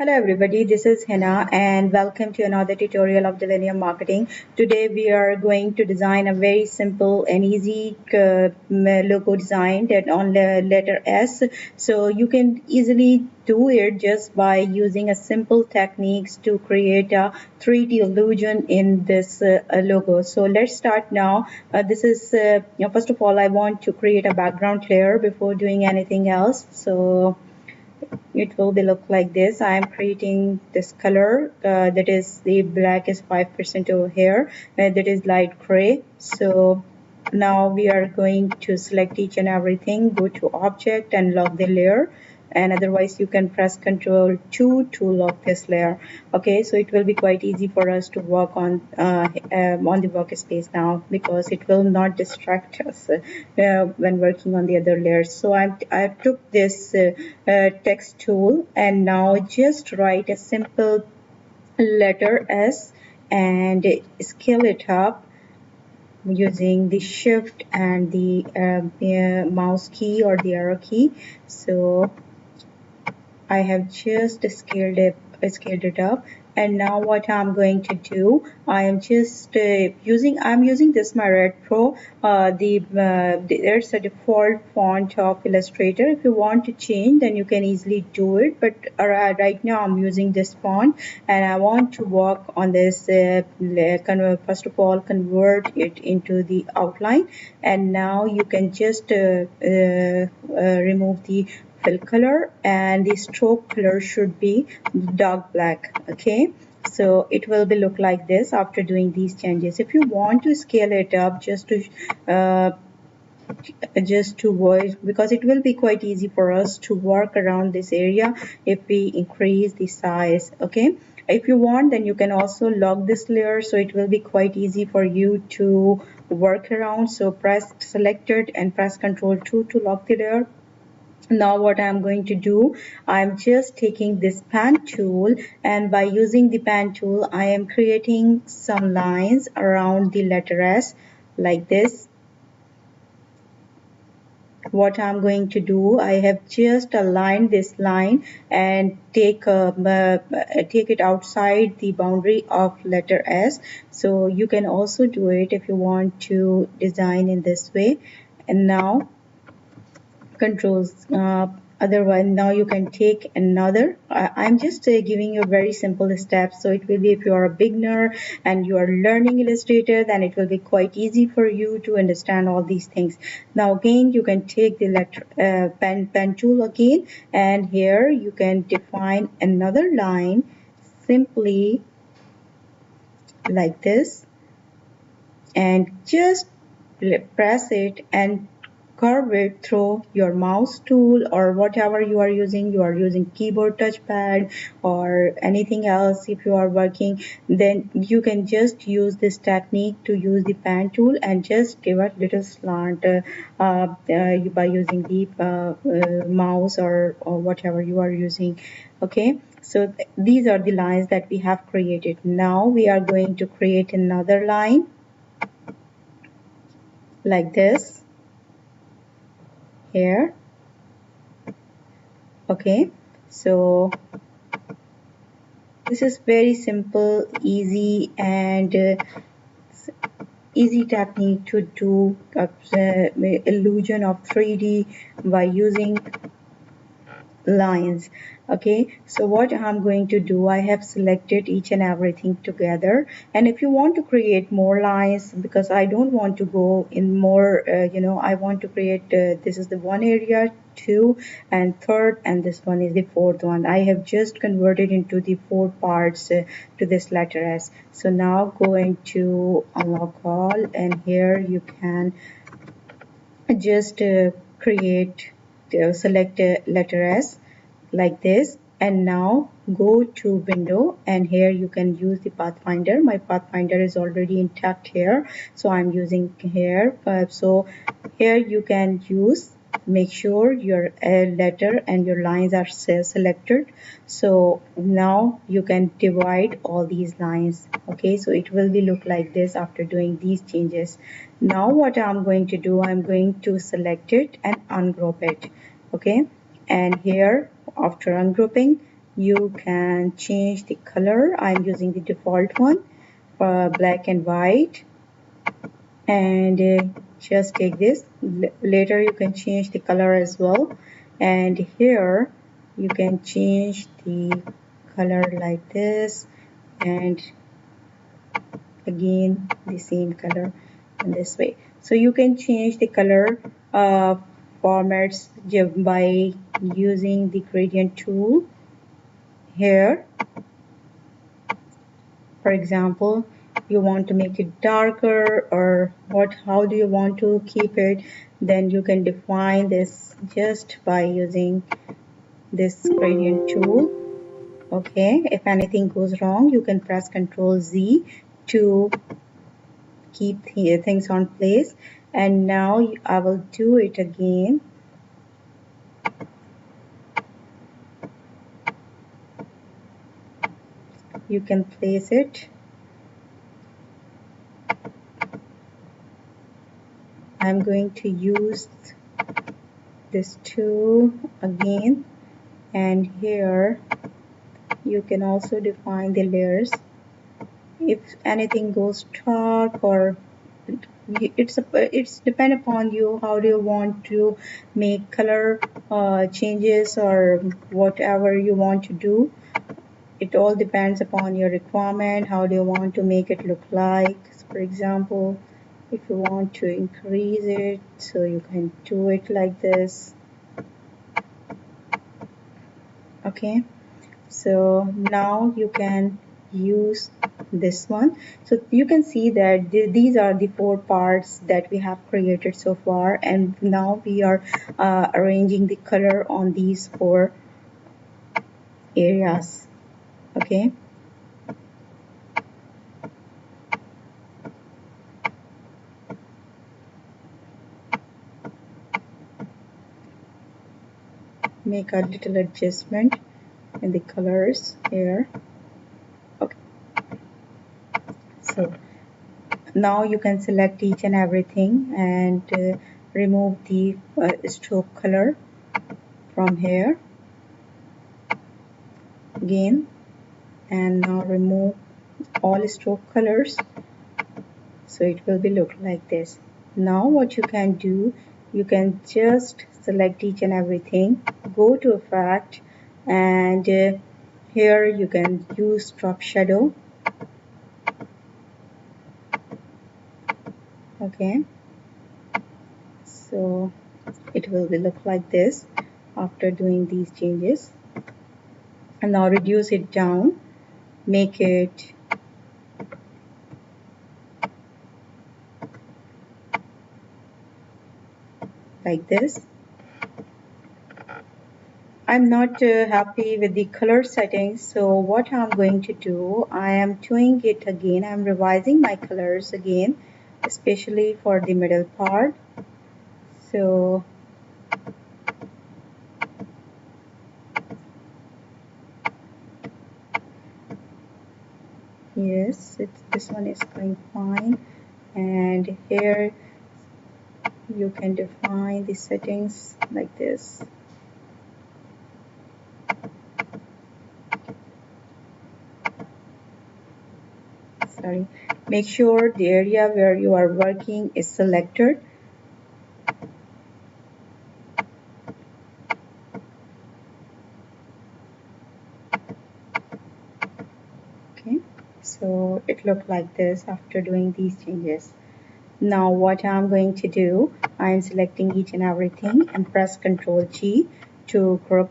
Hello everybody, this is Hina and welcome to another tutorial of Dillenium marketing. Today we are going to design a very simple and easy logo design that on the letter S. So you can easily do it just by using a simple techniques to create a 3D illusion in this logo. So let's start now. This is first of all I want to create a background layer before doing anything else. So it will be look like this. I am creating this color that is the black is 5% over here, that is light gray. So now we are going to select each and everything, go to object and lock the layer, and otherwise you can press Ctrl 2 to lock this layer. Okay, so it will be quite easy for us to work on the workspace now, because it will not distract us when working on the other layers. So I took this text tool and now just write a simple letter S and scale it up using the shift and the mouse key or the arrow key. So I have just scaled it up, and now what I'm going to do, I am just using this my Red Pro. There's a default font of Illustrator. If you want to change, then you can easily do it, but right now I'm using this font and I want to work on this. First of all, convert it into the outline, and now you can just remove the fill color, and the stroke color should be dark black. Okay, so it will be look like this after doing these changes. If you want to scale it up just to voice, because it will be quite easy for us to work around this area if we increase the size. Okay, if you want, then you can also lock this layer, so it will be quite easy for you to work around. So press selected and press Ctrl 2 to lock the layer. Now what I'm going to do, I'm just taking this pen tool, and by using the pen tool I am creating some lines around the letter S like this. What I'm going to do, I have just aligned this line and take it outside the boundary of letter S. So you can also do it if you want to design in this way. And now controls otherwise now you can take another. I'm just giving you a very simple steps, so it will be, if you are a beginner and you are learning Illustrator, then it will be quite easy for you to understand all these things. Now again you can take the pen tool again, and here you can define another line simply like this, and just press it and curve it through your mouse tool or whatever you are using. You are using keyboard touchpad or anything else. If you are working, then you can just use this technique to use the pen tool and just give a little slant by using the mouse or whatever you are using. Okay, so these are the lines that we have created. Now we are going to create another line like this here. Okay, so this is very simple, easy, and easy technique to do illusion of 3D by using lines. Okay, so what I'm going to do, I have selected each and everything together, and if you want to create more lines, because I don't want to go in more I want to create this is the one area, two and third, and this one is the fourth one. I have just converted into the four parts to this letter S. So now go into unlock all, and here you can just create select letter S like this, and now go to window, and here you can use the Pathfinder. My Pathfinder is already intact here, so I'm using here. So here you can use, make sure your letter and your lines are selected. So now you can divide all these lines. Okay, so it will be look like this after doing these changes. Now what I'm going to do, I'm going to select it and ungroup it. Okay, and here after ungrouping, you can change the color. I'm using the default one for black and white, and just take this. Later you can change the color as well, and here you can change the color like this, and again the same color in this way. So you can change the color formats by using the gradient tool here. For example, you want to make it darker, or how do you want to keep it, then you can define this just by using this gradient tool. Okay, if anything goes wrong, you can press Ctrl Z to keep the things on place. And now I will do it again. You can place it. I'm going to use this tool again, and here you can also define the layers. If anything goes dark, or it's depend upon you, how do you want to make color changes or whatever you want to do. It all depends upon your requirement. How do you want to make it look like? So for example, if you want to increase it, so you can do it like this. Okay, so now you can use this one. So you can see that these are the 4 parts that we have created so far, and now we are arranging the color on these 4 areas. Okay, make a little adjustment in the colors here. Okay, so now you can select each and everything and remove the stroke color from here again, and now remove all stroke colors, so it will be look like this. Now what you can do, you can just select each and everything, go to effect, and here you can use drop shadow. Okay, so it will be look like this after doing these changes. And now reduce it down, make it like this. I'm not happy with the color settings, so what I'm going to do, I am doing it again. I'm revising my colors again, especially for the middle part. So yes, this one is going fine, and here you can define the settings like this. Sorry, make sure the area where you are working is selected. Okay, so it looked like this after doing these changes. Now what I'm going to do, I'm selecting each and everything and press Ctrl G to group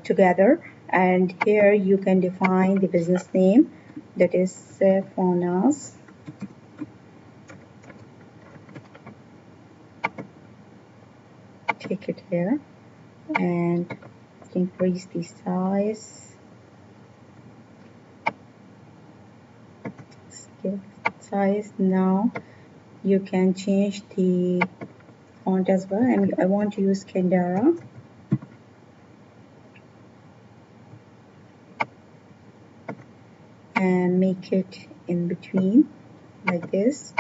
together, and here you can define the business name, that is Faunas. Take it here and increase the size. Now you can change the font as well, and I want to use Candara. And make it in between like this.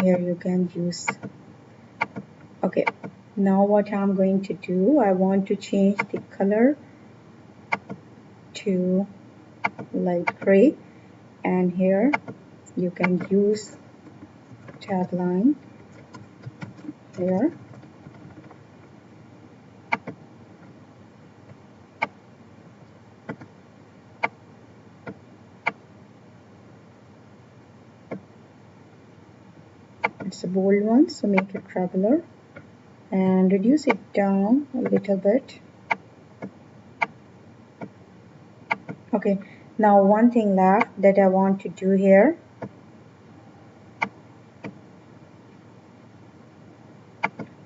Here you can use, okay, Now what I'm going to do, I want to change the color to light gray, and here you can use tagline here. It's a bold one, so make it regular and reduce it down a little bit. Okay, now one thing left that I want to do here.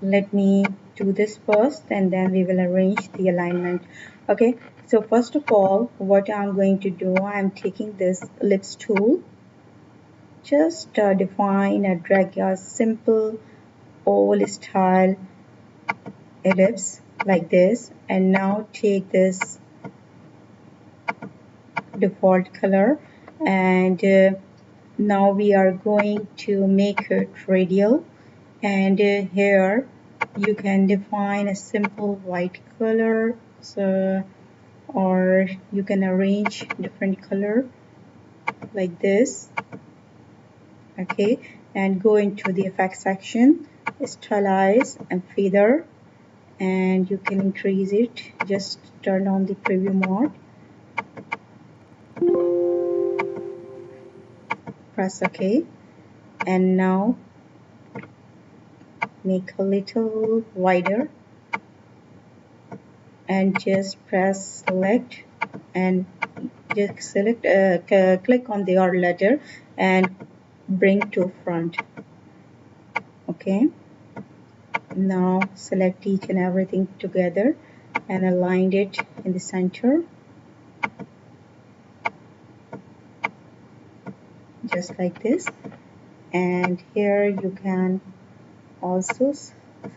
Let me do this first and then we will arrange the alignment. Okay, so first of all, what I'm going to do, I'm taking this ellipse tool. Just define and drag a simple oval style ellipse like this, and now take this default color, and now we are going to make it radial, and here you can define a simple white color, so or you can arrange different color like this. Okay, and go into the effects section, stylize and feather, and you can increase it. Just turn on the preview mode, press OK, and now make a little wider and just press select and just select click on the R letter and bring to front. Okay, now select each and everything together and align it in the center, just like this. And here you can also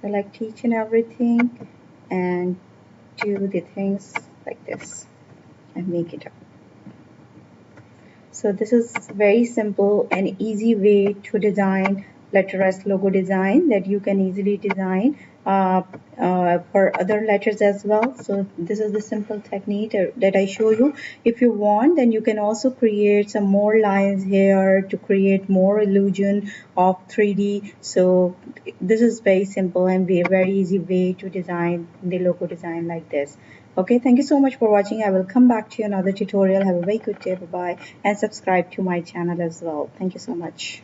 select each and everything and do the things like this and make it up. So this is very simple and easy way to design letterless logo design that you can easily design for other letters as well. So this is the simple technique that I show you. If you want, then you can also create some more lines here to create more illusion of 3D. So this is very simple and very easy way to design the logo design like this. Okay, thank you so much for watching. I will come back to you another tutorial. Have a very good day. Bye bye, and subscribe to my channel as well. Thank you so much.